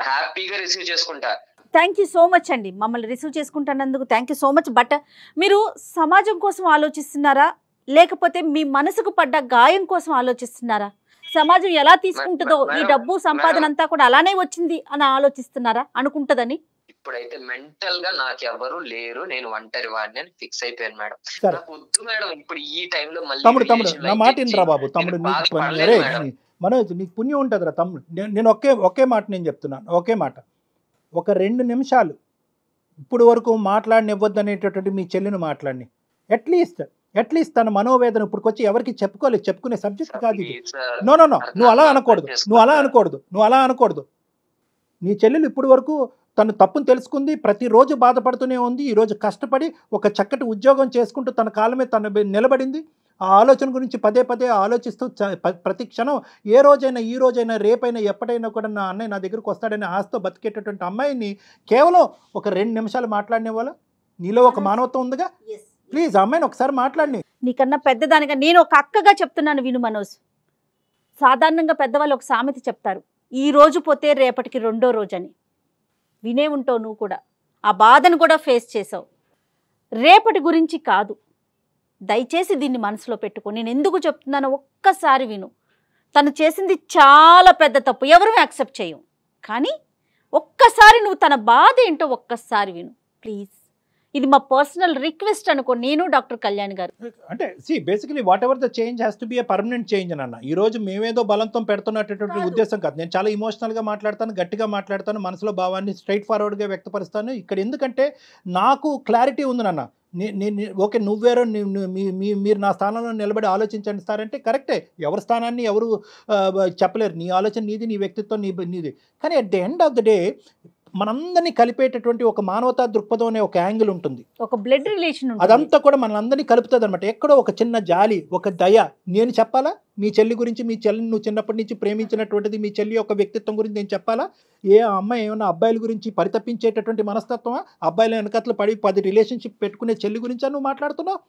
హ్యాపీగా రిసీవ్ చేసుకుంటా. థ్యాంక్ యూ సో మచ్ అండి, మమ్మల్ని రిసీవ్ చేసుకుంటున్నందుకు thank you so much. But మీరు సమాజం కోసం ఆలోచిస్తున్నారా, లేకపోతే మీ మనసుకు పడ్డ గాయం కోసం ఆలోచిస్తున్నారా? సమాజం ఎలా తీసుకుంటుందో, ఈ డబ్బు సంపాదన అంతా కూడా అలానే వచ్చింది అని ఆలోచిస్తున్నారా? అనుకుంటదని ఇప్పుడైతే మెంటల్ గా నాకు ఎవరు లేరు, నేను ఒంటరి వాడిని అని ఫిక్స్ అయిపోయాను మేడం. నాకు వద్దు మేడం ఇప్పుడు ఈ టైంలో మళ్ళీ. తమ్ముడు నా మాట వినరా బాబు. తమ్ముడు మనోజ్ నీకు పుణ్యం ఉంటుందిరా తమ్ముడు. నేను ఒకే మాట నేను చెప్తున్నాను, ఒకే మాట. ఒక 2 నిమిషాలు ఇప్పుడు వరకు మాట్లాడనివ్వద్దు అనేటటువంటి మీ చెల్లిని మాట్లాడి అట్లీస్ట్ తన మనోవేదన ఇప్పుడుకొచ్చి ఎవరికి చెప్పుకునే సబ్జెక్ట్ కాదు ఇది. నో నువ్వు అలా అనకూడదు. నీ చెల్లెలు ఇప్పుడు వరకు తను తప్పును తెలుసుకుంది, ప్రతిరోజు బాధపడుతూనే ఉంది. ఈరోజు కష్టపడి ఒక చక్కటి ఉద్యోగం చేసుకుంటూ తన కాళ్ళ మీద తను నిలబడింది. ఆ ఆలోచన గురించి పదే పదే ఆలోచిస్తూ ప్రతి క్షణం ఏ రోజైనా ఈ రోజైనా రేపైనా ఎప్పటికైనా కూడా నా అన్నయ్య నా దగ్గరకు వస్తాడని ఆశతో బతికేటటువంటి అమ్మాయిని కేవలం ఒక 2 నిమిషాలు మాట్లాడిన వాళ్ళ నీలో ఒక మానవత్వం ఉందిగా, ప్లీజ్ అమ్మాయిని ఒకసారి మాట్లాడి. నీకన్నా పెద్దదానిగా నేను ఒక అక్కగా చెప్తున్నాను విను మనోజ్. సాధారణంగా పెద్దవాళ్ళు ఒక సామెత చెప్తారు, ఈ రోజు పోతే రేపటికి రెండో రోజు అని. వినే ఉంటావు నువ్వు కూడా, ఆ బాధను కూడా ఫేస్ చేసావు. రేపటి గురించి కాదు, దయచేసి దీన్ని మనసులో పెట్టుకో. నేను ఎందుకు చెప్తున్నానో ఒక్కసారి విను. తను చేసింది చాలా పెద్ద తప్పు, ఎవరూ యాక్సెప్ట్ చేయం. కానీ ఒక్కసారి నువ్వు తన బాధ ఏంటో ఒక్కసారి విను ప్లీజ్. ఇది మా పర్సనల్ రిక్వెస్ట్ అనుకో, నేను డాక్టర్ కళ్యాణ్ గారు. అంటే basically what ever the change has to be a permanent change అని అన్న. ఈ రోజు మేమేదో బలంతో పెడుతున్నటువంటి ఉద్దేశం కాదు. నేను చాలా ఇమోషనల్గా మాట్లాడతాను, గట్టిగా మాట్లాడతాను, మనసులో భావాన్ని స్ట్రైట్ ఫార్వర్డ్గా వ్యక్తపరుస్తాను. ఇక్కడ ఎందుకంటే నాకు క్లారిటీ ఉంది నాన్న. ఓకే నువ్వేరో మీరు నా స్థానంలో నిలబడి ఆలోచించండి సార్ అంటే కరెక్టే. ఎవరి స్థానాన్ని ఎవరు చెప్పలేరు. నీ ఆలోచన నీది, నీ వ్యక్తిత్వం నీది. కానీ at the end of the day మనందరినీ కలిపేటటువంటి ఒక మానవతా దృక్పథం అనే ఒక యాంగిల్ ఉంటుంది, ఒక బ్లడ్ రిలేషన్, అదంతా కూడా మనందరినీ కలుపుతుంది అనమాట. ఎక్కడో ఒక చిన్న జాలి, ఒక దయ. నేను చెప్పాలా మీ చెల్లి గురించి? మీ చెల్లిని నువ్వు చిన్నప్పటి నుంచి ప్రేమించినటువంటిది మీ చెల్లి యొక్క వ్యక్తిత్వం గురించి నేను చెప్పాలా? ఏ అమ్మాయి ఏమన్నా అబ్బాయిల గురించి పరితపించేటటువంటి మనస్తత్వమా? అబ్బాయిల వెనకట్లు పడి 10 రిలేషన్షిప్ పెట్టుకునే చెల్లి గురించా నువ్వు మాట్లాడుతున్నావు?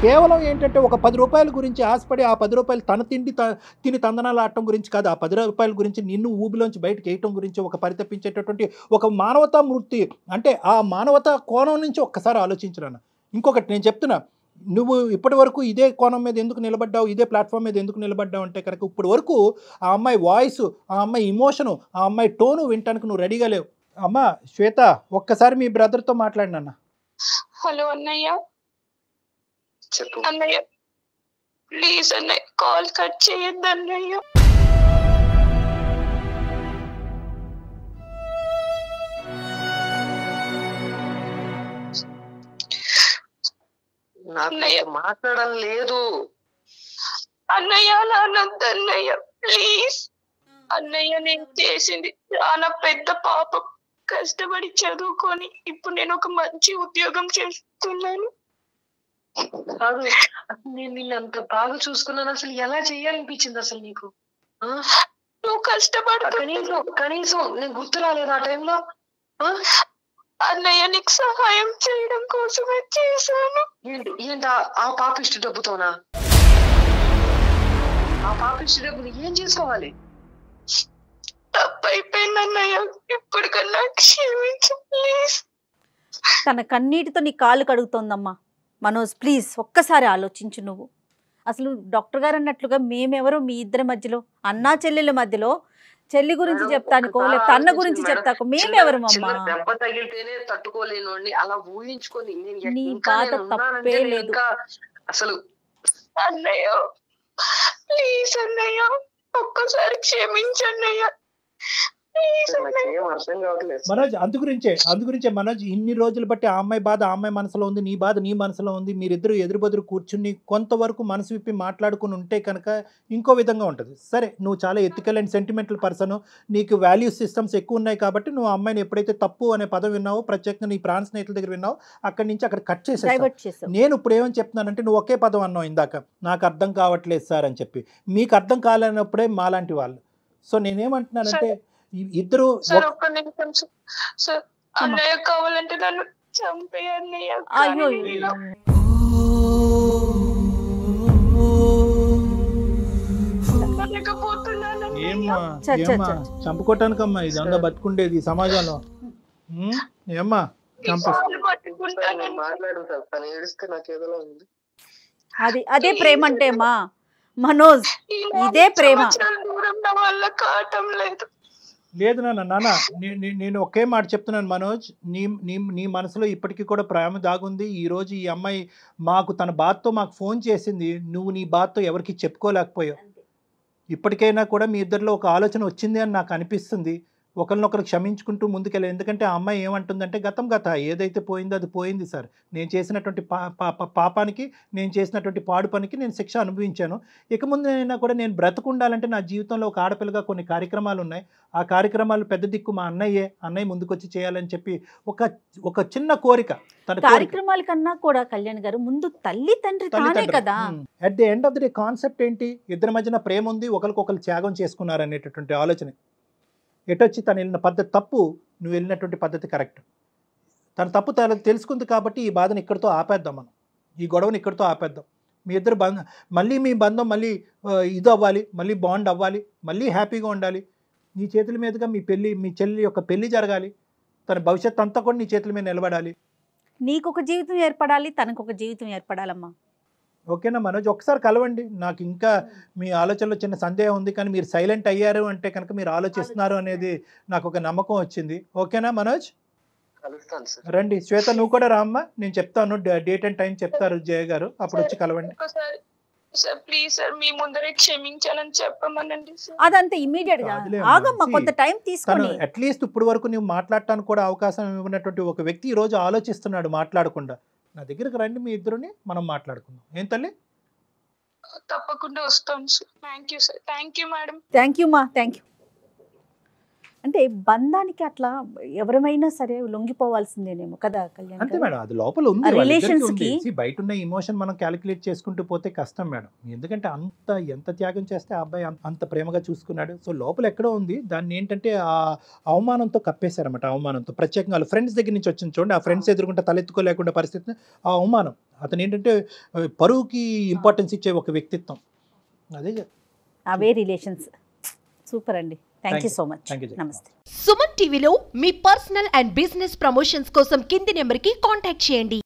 కేవలం ఏంటంటే ఒక 10 రూపాయల గురించి ఆశపడి ఆ 10 రూపాయలు తన తిని తందనాలు ఆడటం గురించి కాదు, ఆ 10 రూపాయల గురించి నిన్ను ఊబిలోంచి బయటకు వేయటం గురించి ఒక పరితపించేటటువంటి ఒక మానవతా మూర్తి. అంటే ఆ మానవతా కోణం నుంచి ఒక్కసారి ఆలోచించరాను. ఇంకొకటి నేను చెప్తున్నా, నువ్వు ఇప్పటి వరకు ఇదే కోణం మీద ఎందుకు నిలబడ్డావు, ఇదే ప్లాట్ఫామ్ మీద ఎందుకు నిలబడ్డావు అంటే కనుక ఇప్పటి వరకు ఆ అమ్మాయి వాయిస్, ఆ అమ్మాయి ఇమోషను, ఆ అమ్మాయి టోను వినటానికి నువ్వు రెడీగా లేవు. అమ్మా శ్వేత, ఒక్కసారి మీ బ్రదర్తో మాట్లాడినన్నా. హలో అన్నయ్య. చెప్పు అన్నయ్య ప్లీజ్ అన్నయ్య, కాల్ కట్ చేయొద్దు అన్నయ్య. నాకు మాట్లాడడం లేదు అన్నయ్య. అలా అనొద్దు అన్నయ్య ప్లీజ్. అన్నయ్య నేను చేసింది చాలా పెద్ద పాపం. కష్టపడి చదువుకొని ఇప్పుడు నేను ఒక మంచి ఉద్యోగం చేస్తున్నాను. కాదు, నేను నిన్ను అంత బాగా చూసుకున్నాను. అసలు ఎలా చేయాలనిపించింది అసలు నీకు? నువ్వు కష్టపడు. కనీసం నేను గుర్తు రాలేదు ఆ టైంలో. అన్నయ్య నీకు సహాయం చేయడం కోసమే చేశాను. ఏంటి ఆ పాపిష్టి డబ్బుతోనా? ఆ పాపిష్టి డబ్బుని ఏం చేసుకోవాలి? తప్పైపోయింది అన్నయ్య, ఇప్పటికన్నా క్షమించు ప్లీజ్. తన కన్నీటితో నీ కాళ్ళు కడుగుతోందమ్మా. మనోజ్ ప్లీజ్ ఒక్కసారి ఆలోచించు. నువ్వు అసలు డాక్టర్ గారు అన్నట్లుగా మేమెవరో మీ ఇద్దరి మధ్యలో, అన్నా చెల్లెల మధ్యలో చెల్లి గురించి చెప్తానుకో, లేకపోతే అన్న గురించి చెప్తాకో, మేమెవరు అమ్మా? దెబ్బ తగిలితేనే తట్టుకోలేను అలా ఊహించుకొని నీ బాధ తప్పే లేదు. అసలు అన్నయ్య ప్లీజ్ అన్నయ్య, ఒక్కసారి క్షమించన్నయ్య. మనోజ్ అందుగురించే మనోజ్ ఇన్ని రోజులు బట్టి ఆ అమ్మాయి బాధ ఆ అమ్మాయి మనసులో ఉంది, నీ బాధ నీ మనసులో ఉంది. మీరిద్దరు ఎదురుబెదురు కూర్చుని కొంతవరకు మనసు విప్పి మాట్లాడుకుని ఉంటే కనుక ఇంకో విధంగా ఉంటుంది. సరే, నువ్వు చాలా ఎథికల్ అండ్ సెంటిమెంటల్ పర్సన్, నీకు వాల్యూ సిస్టమ్స్ ఎక్కువ ఉన్నాయి కాబట్టి నువ్వు అమ్మాయిని ఎప్పుడైతే తప్పు అనే పదం విన్నావో, ప్రత్యేకంగా నీ ప్రాణ స్నేహితుల దగ్గర విన్నావు, అక్కడి నుంచి అక్కడ కట్ చేసేసావు. నేను ఇప్పుడు ఏమని చెప్తున్నానంటే, నువ్వు ఒకే పదం అన్నావు ఇందాక, నాకు అర్థం కావట్లేదు సార్ అని చెప్పి. మీకు అర్థం కాలేనప్పుడే మాలాంటి వాళ్ళు. సో నేనేమంటున్నానంటే ఇద్దరు ఒక్క నిమిషం సార్, అన్నయ్య కావాలంటే నన్ను చంపే అన్నయ్య. ఏమ్మా చంపుకోవటానికమ్మా ఇదంతా బతుకుండేది సమాజంలో. ఏమ్మా అదే ప్రేమ అంటే మా మనోజ్, ఇదే ప్రేమ. లేదు నాన్న, నేను ఒకే మాట చెప్తున్నాను మనోజ్, నీ మనసులో ఇప్పటికీ కూడా ప్రేమ దాగుంది. ఈరోజు ఈ అమ్మాయి తన బాధతో మాకు ఫోన్ చేసింది, నువ్వు నీ బాధతో ఎవరికి చెప్పుకోలేకపోయావు. ఇప్పటికైనా కూడా మీ ఇద్దరిలో ఒక ఆలోచన వచ్చింది అని నాకు అనిపిస్తుంది. ఒకరినొకరు క్షమించుకుంటూ ముందుకెళ్ళాలి. ఎందుకంటే ఆ అమ్మాయి ఏమంటుందంటే గతం గత, ఏదైతే పోయిందో అది పోయింది సార్. నేను చేసినటువంటి పాపానికి, నేను చేసినటువంటి పాడు పనికి నేను శిక్ష అనుభవించాను. ఇక ముందైనా కూడా నేను బ్రతుకుండాలంటే నా జీవితంలో ఒక ఆడపిల్లగా కొన్ని కార్యక్రమాలు ఉన్నాయి. ఆ కార్యక్రమాలు పెద్ద దిక్కు మా అన్నయ్య ముందుకొచ్చి చేయాలని చెప్పి ఒక చిన్న కోరిక. కార్యక్రమాల కన్నా కూడా కళ్యాణ్ గారు ముందు తల్లి తండ్రి తానే కదా. At the end of the day concept ఏంటి? ఇద్దరి మధ్యన ప్రేమ ఉంది, ఒకరికొకరు త్యాగం చేసుకున్నారు అనేటటువంటి ఆలోచన. ఎటొచ్చి తను వెళ్ళిన పద్ధతి తప్పు, నువ్వు వెళ్ళినటువంటి పద్ధతి కరెక్ట్. తన తప్పు తెలుసుకుంది కాబట్టి ఈ బాధను ఇక్కడితో ఆపేద్దాం, మనం ఈ గొడవను ఇక్కడితో ఆపేద్దాం. మీ ఇద్దరు మళ్ళీ మీ బంధం మళ్ళీ ఇది అవ్వాలి, మళ్ళీ బాండ్ అవ్వాలి, మళ్ళీ హ్యాపీగా ఉండాలి. నీ చేతుల మీదుగా మీ చెల్లి యొక్క పెళ్లి జరగాలి. తన భవిష్యత్తు అంతా కూడా నీ చేతుల మీద నిలబడాలి. నీకు ఒక జీవితం ఏర్పడాలి, తనకు ఒక జీవితం ఏర్పడాలమ్మా. ఓకేనా మనోజ్? ఒకసారి కలవండి. నాకు ఇంకా మీ ఆలోచనలో చిన్న సందేహం ఉంది, కానీ మీరు సైలెంట్ అయ్యారు అంటే కనుక మీరు ఆలోచిస్తున్నారు అనేది నాకు ఒక నమ్మకం వచ్చింది. ఓకేనా మనోజ్? రండి శ్వేత, నువ్వు కూడా రామ్మా. నేను చెప్తాను, డేట్ అండ్ టైం చెప్తారు జయ గారు, అప్పుడు వచ్చి కలవండి. ప్లీజ్ సార్, మీ ముందరే క్షమించాలని చెప్పమనండి సార్. అదంతా ఇమీడియట్ గా ఆగమ్మా, కొంత టైం తీసుకొని. అట్లీస్ట్ ఇప్పుడు వరకు నువ్వు మాట్లాడటానికి కూడా అవకాశం ఇవ్వనటువంటి ఒక వ్యక్తి ఈ రోజు ఆలోచిస్తున్నాడు మాట్లాడకుండా. నా దగ్గరకు రండి, మీ ఇద్దరుని మనం మాట్లాడుకుందాం. ఏం తల్లి? తప్పకుండా వస్తాను sir. Thank you sir. Thank you madam. Thank you మా, థ్యాంక్ యూ. అంటే బంధానికి అట్లా ఎవరైనా సరే లొంగిపోవాల్సిందేనేమో కదా కళ్యాణ్? అంతే మేడం, అది లోపల ఉంది. రిలేషన్స్ కి బయట ఉన్న ఇమోషన్ మనం క్యాలిక్యులేట్ చేసుకుంటూ పోతే కష్టం మేడం. ఎందుకంటే ఎంత త్యాగం చేస్తే ఆ అబ్బాయి అంత ప్రేమగా చూసుకున్నాడు. సో లోపల ఎక్కడో ఉంది. దాన్ని ఏంటంటే ఆ అవమానంతో కప్పేశారన్నమాట. అవమానంతో ప్రత్యేకంగా ఫ్రెండ్స్ దగ్గర నుంచి వచ్చింది చూడండి, ఆ ఫ్రెండ్స్ ఎదుర్కొంటే తలెత్తుకోలేకుండా పరిస్థితి. ఆ అవమానం, అతను ఏంటంటే పరువుకి ఇంపార్టెన్స్ ఇచ్చే ఒక వ్యక్తిత్వం. అవే రిలేషన్స్. సూపర్ అండి, థ్యాంక్ యూ సో మచ్. నమస్తే. సుమన్ టీవీలో మీ పర్సనల్ అండ్ బిజినెస్ ప్రమోషన్స్ కోసం కింది నెంబర్కి కాంటాక్ట్ చేయండి.